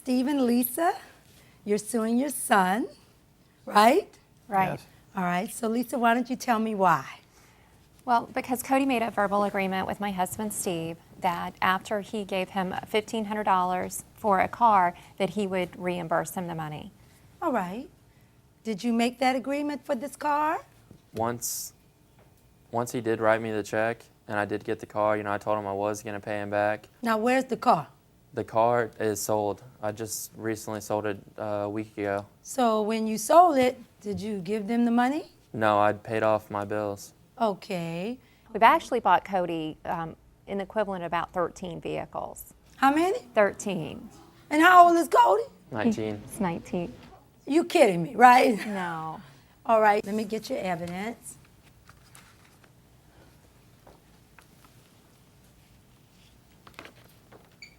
Steve and Lisa, you're suing your son, right? Right. Yes. All right, so Lisa, why don't you tell me why? Well, because Cody made a verbal agreement with my husband, Steve, that after he gave him $1,500 for a car, that he would reimburse him the money. All right. Did you make that agreement for this car? Once he did write me the check, and I did get the car, I told him I was going to pay him back. Now, where's the car? The car is sold. I just recently sold it a week ago. So when you sold it, did you give them the money? No, I'd paid off my bills. Okay. We've actually bought Cody an equivalent of about 13 vehicles. How many? 13. And how old is Cody? 19. It's 19. You kidding me, right? No. All right, let me get your evidence.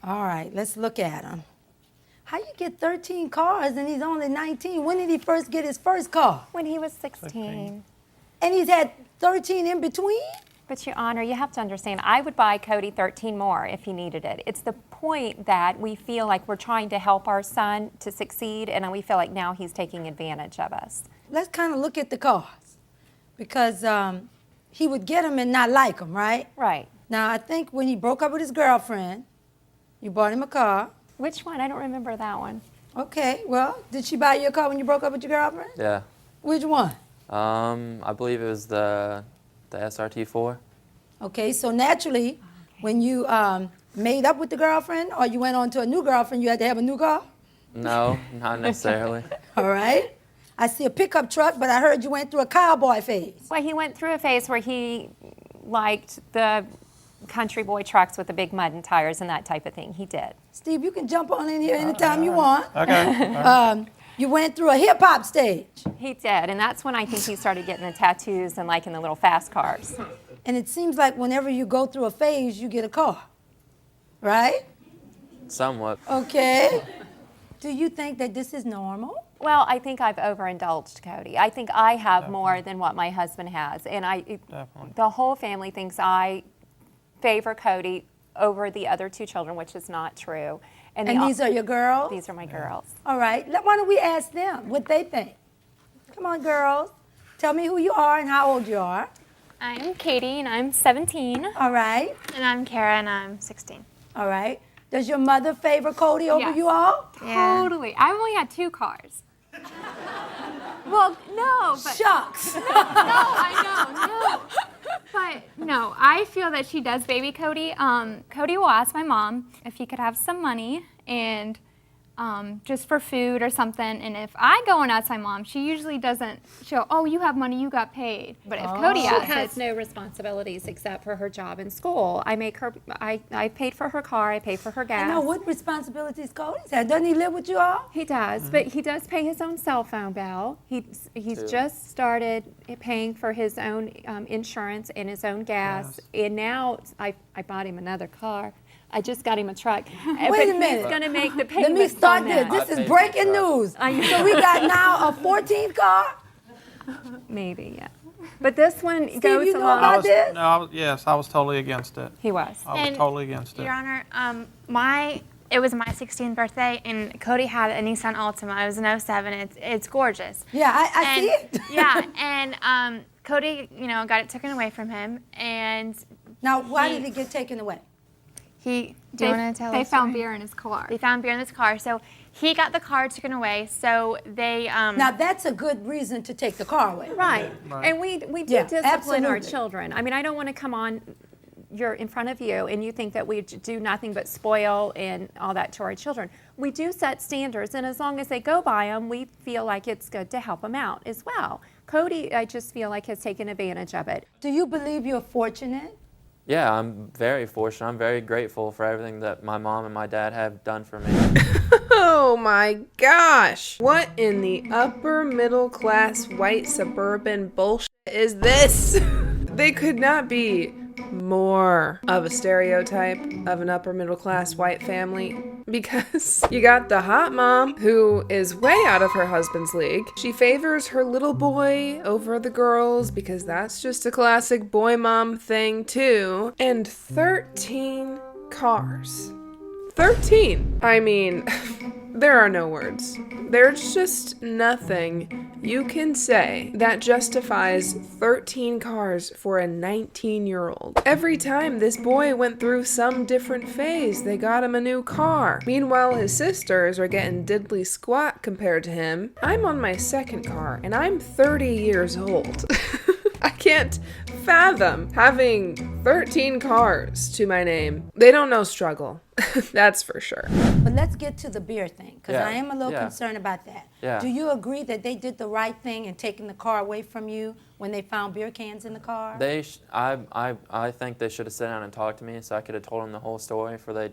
All right, let's look at him. How you get 13 cars and he's only 19? When did he first get his first car? When he was 16. And he's had 13 in between? But Your Honor, you have to understand, I would buy Cody 13 more if he needed it. It's the point that we feel like we're trying to help our son to succeed, and we feel like now he's taking advantage of us. Let's kind of look at the cars because he would get them and not like them, right? Right. Now, I think when he broke up with his girlfriend, you bought him a car. Which one? I don't remember that one. Okay, well, did she buy you a car when you broke up with your girlfriend? Yeah. Which one? I believe it was the SRT4. Okay, so naturally, when you made up with the girlfriend or you went on to a new girlfriend, you had to have a new car? No, not necessarily. All right. I see a pickup truck, but I heard you went through a cowboy phase. Well, he went through a phase where he liked the country boy trucks with the big mud and tires and that type of thing. He did. Steve, you can jump on in here anytime you want. Okay. You went through a hip-hop stage. He did, and that's when I think he started getting the tattoos and liking the little fast cars. And it seems like whenever you go through a phase, you get a car, right? Somewhat. Okay. Do you think that this is normal? Well, I think I've overindulged Cody. I think I have more than what my husband has, and the whole family thinks I favor Cody over the other two children, which is not true. And these are your girls? These are my girls. All right. Why don't we ask them what they think? Come on, girls. Tell me who you are and how old you are. I'm Katie, and I'm 17. All right. And I'm Kara, and I'm 16. All right. Does your mother favor Cody over Yes. you all? Totally. I've only had 2 cars. Well, no, but Shucks. no, I know, no. But no, I feel that she does baby Cody. Cody will ask my mom if he could have some money and just for food or something. And if I go and ask my mom, she usually doesn't show, oh, you have money, you got paid. But if Cody She asks, has it's, no responsibilities except for her job and school. I paid for her car, I pay for her gas. I know. What responsibilities Cody's had? Doesn't he live with you all? He does, but he does pay his own cell phone bill. He's just started paying for his own insurance and his own gas. And now I bought him another car. I just got him a truck. Wait a minute. He's going to make the Let payments me start on this. that. This is breaking news. So we got now a 14 car? Maybe, yeah. But this one Steve, goes you know along. about this? Yes, I was totally against it. He was. I was And totally against it. Your Honor, it was my 16th birthday, and Cody had a Nissan Altima. It was an 07. It's gorgeous. Yeah, I see it. Yeah, and Cody, got it taken away from him, and Now, why did it get taken away? do you want to tell They us? found beer in his car. They found beer in this car, so he got the car taken away. So they Now, that's a good reason to take the car away. Right. And we do Yeah, discipline our absolutely. children. I mean, I don't want to come on you're in front of you and you think that we do nothing but spoil and all that to our children. We do set standards, and as long as they go by them, we feel like it's good to help them out as well. Cody, I just feel like has taken advantage of it. Do you believe you're fortunate? Yeah, I'm very fortunate. I'm very grateful for everything that my mom and my dad have done for me. Oh my gosh. What in the upper middle class white suburban bullshit is this? They could not be more of a stereotype of an upper middle class white family, because you got the hot mom who is way out of her husband's league. She favors her little boy over the girls because that's just a classic boy mom thing too. And 13 cars. 13. I mean, There are no words. There's just nothing you can say that justifies 13 cars for a 19-year-old. Every time this boy went through some different phase, they got him a new car. Meanwhile, his sisters are getting diddly squat compared to him. I'm on my second car, and I'm 30 years old. I can't fathom having 13 cars to my name. They don't know struggle. That's for sure. But let's get to the beer thing, because Yeah, I am a little yeah. concerned about that. Yeah. Do you agree that they did the right thing in taking the car away from you when they found beer cans in the car? I think they should have sat down and talked to me so I could have told them the whole story before they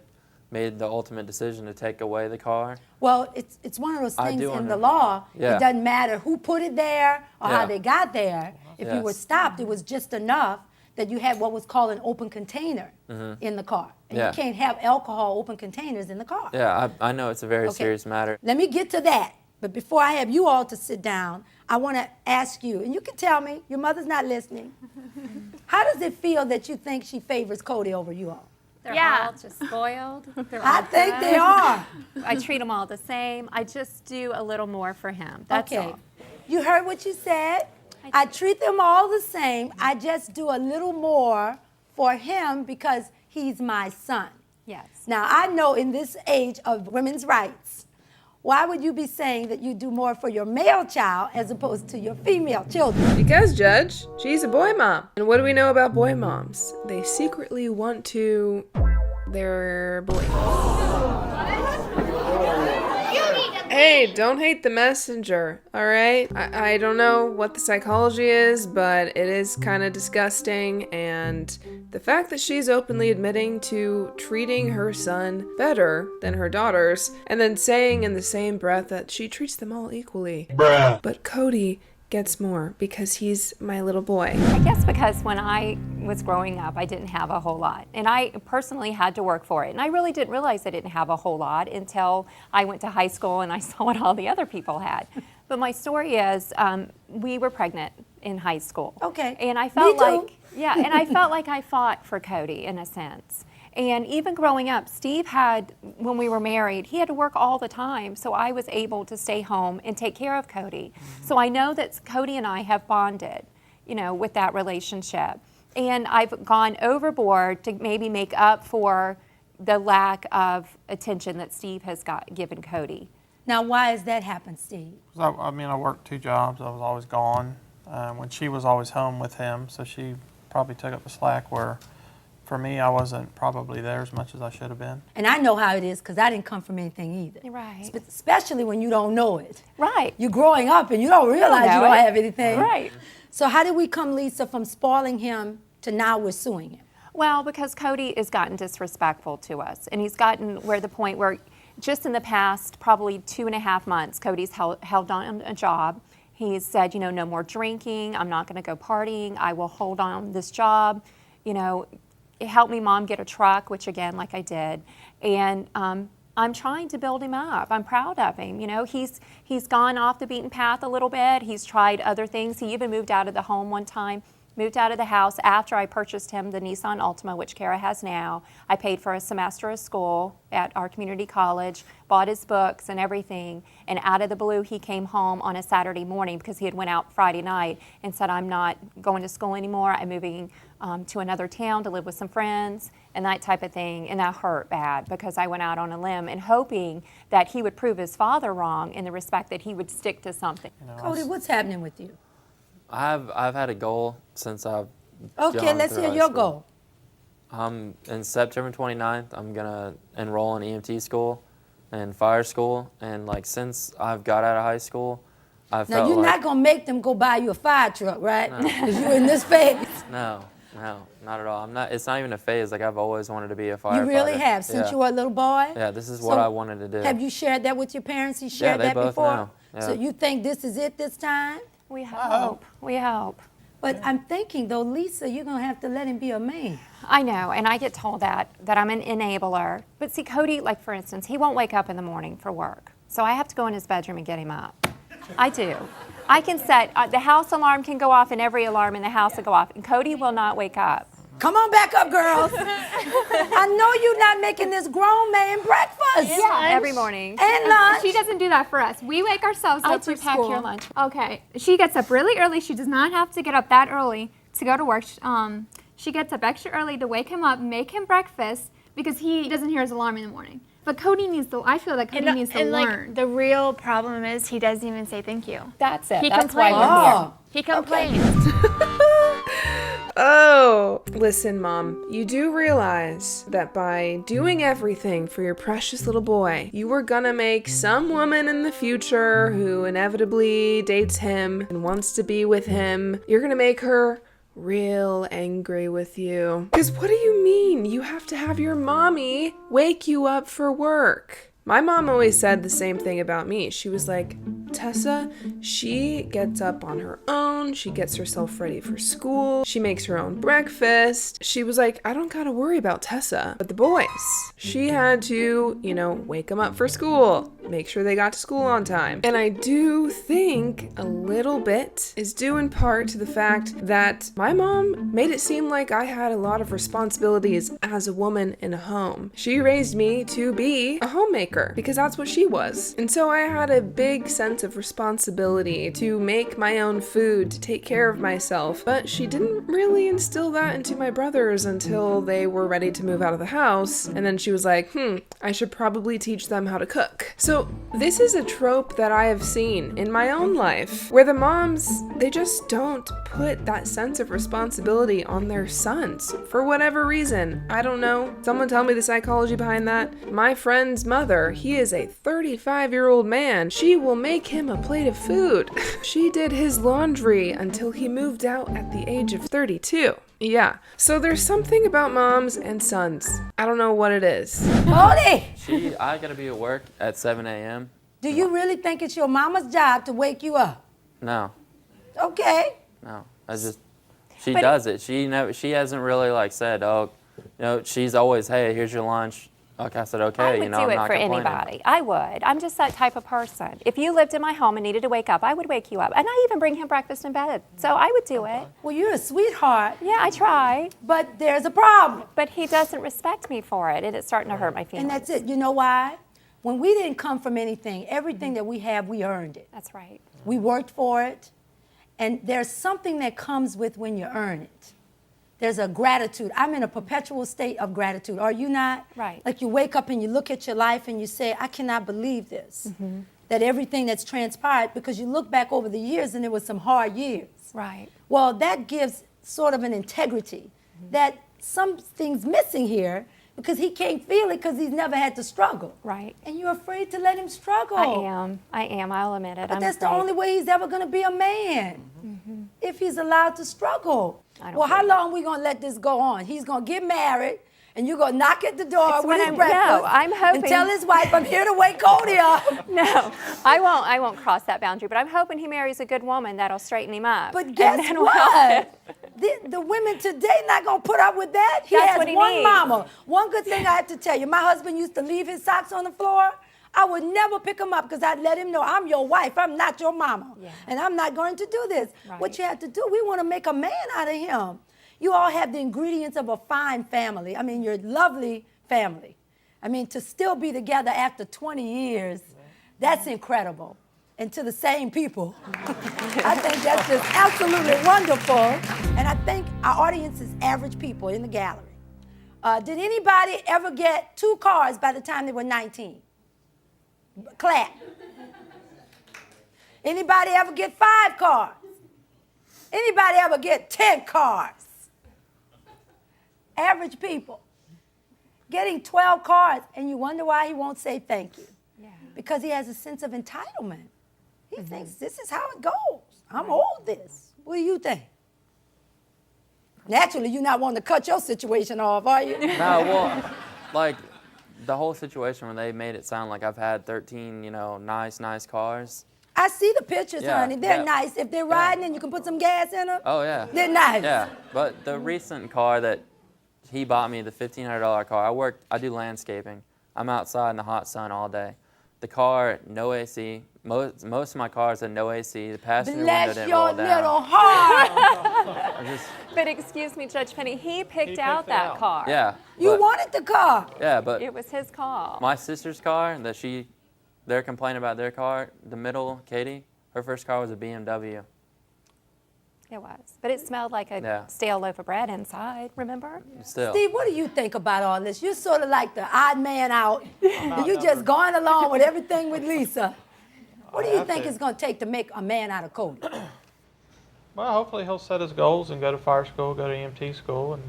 made the ultimate decision to take away the car. Well, it's one of those I things do in the under- law. Yeah. It doesn't matter who put it there or how Yeah. they got there. If you were Yes. stopped, it was just enough that you had what was called an open container in the car. And Yeah. you can't have alcohol open containers in the car. Yeah, I know it's a very Okay. serious matter. Let me get to that. But before I have you all to sit down, I want to ask you, and you can tell me, your mother's not listening. How does it feel that you think she favors Cody over you all? They're Yeah. all just spoiled. They're I all think good. they are. I treat them all the same. I just do a little more for him. That's Okay. all. You heard what you said. I treat them all the same. I just do a little more for him because he's my son. Yes. Now, I know in this age of women's rights, why would you be saying that you do more for your male child as opposed to your female children? Because, Judge, she's a boy mom. And what do we know about boy moms? They secretly want to... their boys. Hey, don't hate the messenger, alright? I don't know what the psychology is, but it is kind of disgusting, and the fact that she's openly admitting to treating her son better than her daughters, and then saying in the same breath that she treats them all equally. Bruh. But Cody gets more because he's my little boy. I guess because when I was growing up, I didn't have a whole lot. And I personally had to work for it. And I really didn't realize I didn't have a whole lot until I went to high school and I saw what all the other people had. But my story is, we were pregnant in high school. Okay. And I felt Me too. like, yeah, and I felt like I fought for Cody in a sense. And even growing up, Steve had, when we were married, he had to work all the time, so I was able to stay home and take care of Cody. So I know that Cody and I have bonded, you know, with that relationship. And I've gone overboard to maybe make up for the lack of attention that Steve has given Cody. Now, why has that happened, Steve? I worked 2 jobs. I was always gone when she was always home with him, so she probably took up the slack where for me, I wasn't probably there as much as I should have been. And I know how it is because I didn't come from anything either. Right. Especially when you don't know it. Right. You're growing up and you don't realize you know don't it. have anything. Right. So how did we come, Lisa, from spoiling him to now we're suing him? Well, because Cody has gotten disrespectful to us, and he's gotten where the point where just in the past probably 2.5 months, Cody's held on a job. He's said, you know, no more drinking. I'm not going to go partying. I will hold on this job. You know, help me, Mom, get a truck, which again, like I did. And I'm trying to build him up. I'm proud of him. You know, he's gone off the beaten path a little bit. He's tried other things. He even moved out of the home one time. Moved out of the house after I purchased him the Nissan Altima, which Kara has now. I paid for a semester of school at our community college, bought his books and everything, and out of the blue, he came home on a Saturday morning because he had went out Friday night and said, I'm not going to school anymore. I'm moving to another town to live with some friends and that type of thing. And that hurt bad because I went out on a limb and hoping that he would prove his father wrong in the respect that he would stick to something. Cody, what's happening with you? I've had a goal since I've Okay, gone let's through hear high your school. goal. In September 29th, I'm gonna enroll in EMT school and fire school. And like since I've got out of high school, I Now, felt you're like not going to make them go buy you a fire truck, right? Because you're in this phase. no, not at all. I'm not. It's not even a phase. Like I've always wanted to be a firefighter. You really have, since Yeah. you were a little boy? Yeah, this is So, what I wanted to do. Have you shared that with your parents? You shared they that both before? know, yeah. So you think this is it this time? We hope. We hope. But I'm thinking, though, Lisa, you're going to have to let him be a man. I know, and I get told that I'm an enabler. But see, Cody, like for instance, he won't wake up in the morning for work. So I have to go in his bedroom and get him up. I do. I can set, the house alarm can go off and every alarm in the house will go off. And Cody will not wake up. Come on back up, girls. I know you're not making this grown man breakfast. Yeah, Every morning. And lunch. She doesn't do that for us. We wake ourselves I up for do pack school. your lunch. Okay. She gets up really early. She does not have to get up that early to go to work. She gets up extra early to wake him up, make him breakfast, because he doesn't hear his alarm in the morning. But Cody needs to, I feel that Cody needs to learn. Like, the real problem is he doesn't even say thank you. That's it. He That's why complains. we're here. Oh. He complains. Oh, listen, Mom, you do realize that by doing everything for your precious little boy, you are gonna make some woman in the future who inevitably dates him and wants to be with him, you're gonna make her real angry with you. Because what do you mean you have to have your mommy wake you up for work? My mom always said the same thing about me. She was like, Tessa, she gets up on her own. She gets herself ready for school. She makes her own breakfast. She was like, I don't gotta worry about Tessa. But the boys, she had to, wake them up for school, make sure they got to school on time. And I do think a little bit is due in part to the fact that my mom made it seem like I had a lot of responsibilities as a woman in a home. She raised me to be a homemaker because that's what she was. And so I had a big sense of responsibility to make my own food, to take care of myself. But she didn't really instill that into my brothers until they were ready to move out of the house. And then she was like, I should probably teach them how to cook. So this is a trope that I have seen in my own life, where the moms, they just don't put that sense of responsibility on their sons for whatever reason. I don't know. Someone tell me the psychology behind that. My friend's mother, he is a 35-year-old man. She will make him a plate of food. She did his laundry until he moved out at the age of 32. Yeah, so there's something about moms and sons. I don't know what it is. Cody, I gotta be at work at 7 a.m. do you really think it's your mama's job to wake you up? No, Okay. no. She does it. She hasn't really said, she's always, hey, here's your lunch. Like I said, okay, I would I'm do it not for complaining. anybody. I would. I'm just that type of person. If you lived in my home and needed to wake up, I would wake you up. And I even bring him breakfast in bed. So I would do it. Well, you're a sweetheart, Yeah, I try. but there's a problem. But he doesn't respect me for it, and it's starting to hurt my feelings. And that's it. You know why? When we didn't come from anything, everything that we have, we earned it. That's right. We worked for it. And there's something that comes with when you earn it. There's a gratitude. I'm in a perpetual state of gratitude. Are you not? Right. Like you wake up and you look at your life and you say, I cannot believe this. Mm-hmm. That everything that's transpired, because you look back over the years and there was some hard years. Right. Well, that gives sort of an integrity that something's missing here because he can't feel it because he's never had to struggle. Right. And you're afraid to let him struggle. I am. I'll admit it. But I'm that's the afraid. only way he's ever going to be a man, if he's allowed to struggle. I don't Well, how think- long we going to let this go on? He's going to get married, and you're going to knock at the door It's with when his I'm- breakfast no, I'm and hoping- tell his wife, I'm here to wake Cody up. No, I won't cross that boundary. But I'm hoping he marries a good woman that'll straighten him up. But And guess then we'll- what? The women today not going to put up with that. He That's has what he one needs. mama. One good thing I have to tell you, my husband used to leave his socks on the floor. I would never pick him up because I'd let him know I'm your wife. I'm not your mama. Yeah. And I'm not going to do this. Right. What you have to do, we want to make a man out of him. You all have the ingredients of a fine family. I mean, your lovely family. I mean, to still be together after 20 years, that's incredible. And to the same people. I think that's just absolutely wonderful. And I think our audience is average people in the gallery. Did anybody ever get 2 cars by the time they were 19? Clap. Anybody ever get 5 cars? Anybody ever get 10 cars? Average people. Getting 12 cars, and you wonder why he won't say thank you. Yeah. Because he has a sense of entitlement. He thinks this is how it goes. I'm owed this. What do you think? Naturally, you're not wanting to cut your situation off, are you? No, well, the whole situation where they made it sound like I've had 13, nice cars. I see the pictures, Yeah, honey. They're yeah. nice. If they're riding and you can put some gas in them, Oh, yeah. they're nice. Yeah, but the recent car that he bought me, the $1,500 car, I do landscaping. I'm outside in the hot sun all day. The car, no AC. Most of my cars had no AC. The passenger window Bless didn't your roll down. little heart. I just, But excuse me, Judge Penny, he picked out that car. yeah. You but- wanted the car. Yeah, but It was his call. my sister's car they're complaining about their car. The middle, Katie, her first car was a BMW. It was. But it smelled like a Yeah. stale loaf of bread inside, remember? Still. Steve, what do you think about all this? You're sort of like the odd man out. And you just going along with everything with Lisa. What do you think it's going to take to make a man out of Cody? Well, hopefully he'll set his goals and go to fire school, go to EMT school, and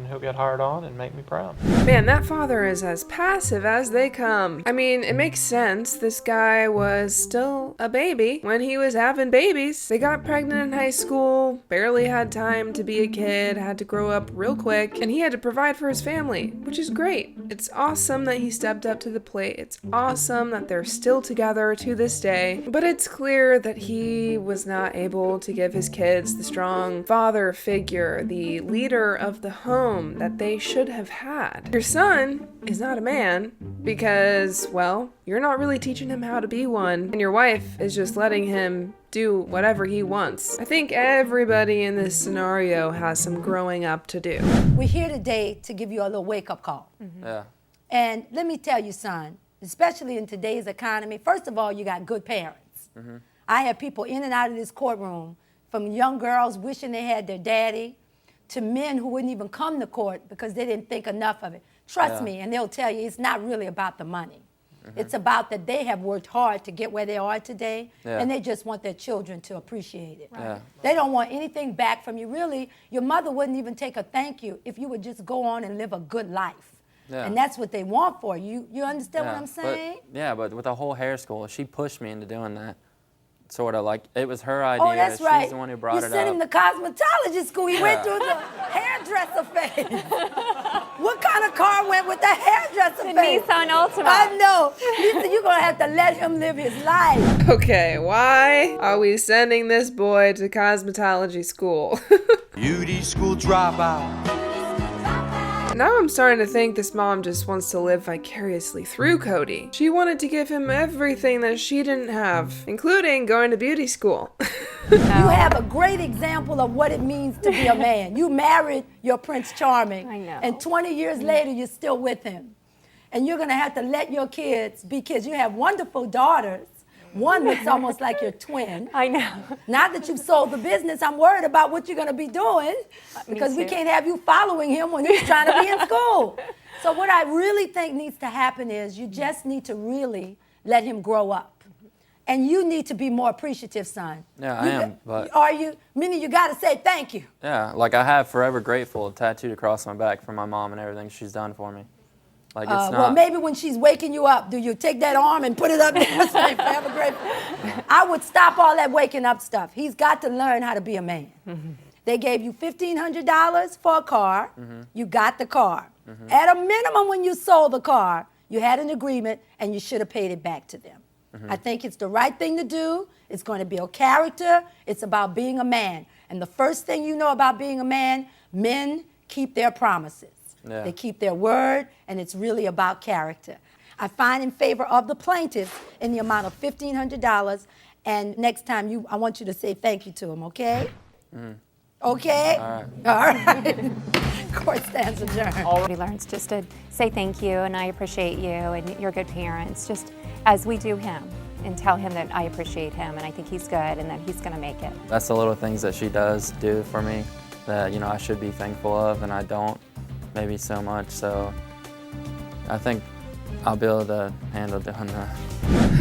he'll get hired on and make me proud. Man, that father is as passive as they come. I mean, it makes sense. This guy was still a baby when he was having babies. They got pregnant in high school, barely had time to be a kid, had to grow up real quick, and he had to provide for his family, which is great. It's awesome that he stepped up to the plate. It's awesome that they're still together to this day. But it's clear that he was not able to give his kids the strong father figure, the leader of the home that they should have had. Your son is not a man because, well, you're not really teaching him how to be one, and your wife is just letting him do whatever he wants. I think everybody in this scenario has some growing up to do. We're here today to give you a little wake-up call. Yeah. And let me tell you, son, especially in today's economy, first of all, you got good parents. I have people in and out of this courtroom, from young girls wishing they had their daddy, to men who wouldn't even come to court because they didn't think enough of it. Trust me, and they'll tell you it's not really about the money. It's about that they have worked hard to get where they are today, and they just want their children to appreciate it. Yeah. They don't want anything back from you. Really, your mother wouldn't even take a thank you if you would just go on and live a good life. Yeah. And that's what they want for you. You understand what I'm saying? But with the whole hair school, she pushed me into doing that. Sort of like it was her idea. Oh, that's She's right. the one who brought you it sent up. him to cosmetology school. He went through the hairdresser phase. What kind of car went with the hairdresser The phase? Nissan Altima. I know. Lisa, you're going to have to let him live his life. Okay, why are we sending this boy to cosmetology school? Beauty school dropout. Now I'm starting to think this mom just wants to live vicariously through Cody. She wanted to give him everything that she didn't have, including going to beauty school. You have a great example of what it means to be a man. You married your Prince Charming. I know. And 20 years later, you're still with him. And you're going to have to let your kids be kids. You have wonderful daughters. One looks almost like your twin. I know. Now that you've sold the business, I'm worried about what you're going to be doing because we too. can't have you following him when he's trying to be in school. So what I really think needs to happen is you just need to really let him grow up. And you need to be more appreciative, son. Yeah, I am, but- Are you? Meaning you got to say thank you. Yeah, like I have Forever Grateful tattooed across my back for my mom and everything she's done for me. Like it's not. Well, maybe when she's waking you up, do you take that arm and put it up there and say, "Forever grateful"? I would stop all that waking up stuff. He's got to learn how to be a man. They gave you $1,500 for a car. You got the car. At a minimum, when you sold the car, you had an agreement and you should have paid it back to them. I think it's the right thing to do. It's going to build character. It's about being a man. And the first thing you know about being a man, men keep their promises. Yeah. They keep their word, and it's really about character. I find in favor of the plaintiff in the amount of $1,500, and next time I want you to say thank you to him, okay? Okay? All right. All right. Court stands adjourned. He learns just to say thank you and I appreciate you and you're good parents, just as we do him, and tell him that I appreciate him and I think he's good and that he's going to make it. That's the little things that she does do for me that, you know, I should be thankful of, and I don't maybe so much. So I think I'll be able to handle doing that.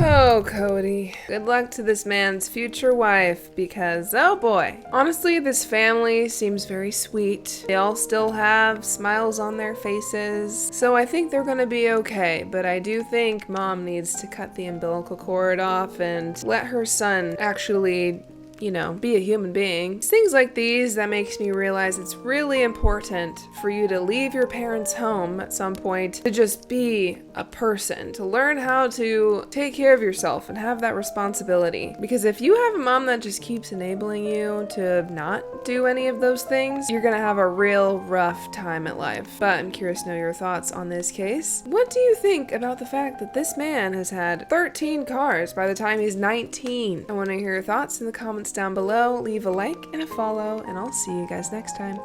Oh, Cody. Good luck to this man's future wife because, oh boy. Honestly, this family seems very sweet. They all still have smiles on their faces. So I think they're gonna be okay, but I do think mom needs to cut the umbilical cord off and let her son actually be a human being. It's things like these that makes me realize it's really important for you to leave your parents' home at some point to just be a person, to learn how to take care of yourself and have that responsibility. Because if you have a mom that just keeps enabling you to not do any of those things, you're gonna have a real rough time at life. But I'm curious to know your thoughts on this case. What do you think about the fact that this man has had 13 cars by the time he's 19? I want to hear your thoughts in the comments down below. Leave a like and a follow, and I'll see you guys next time.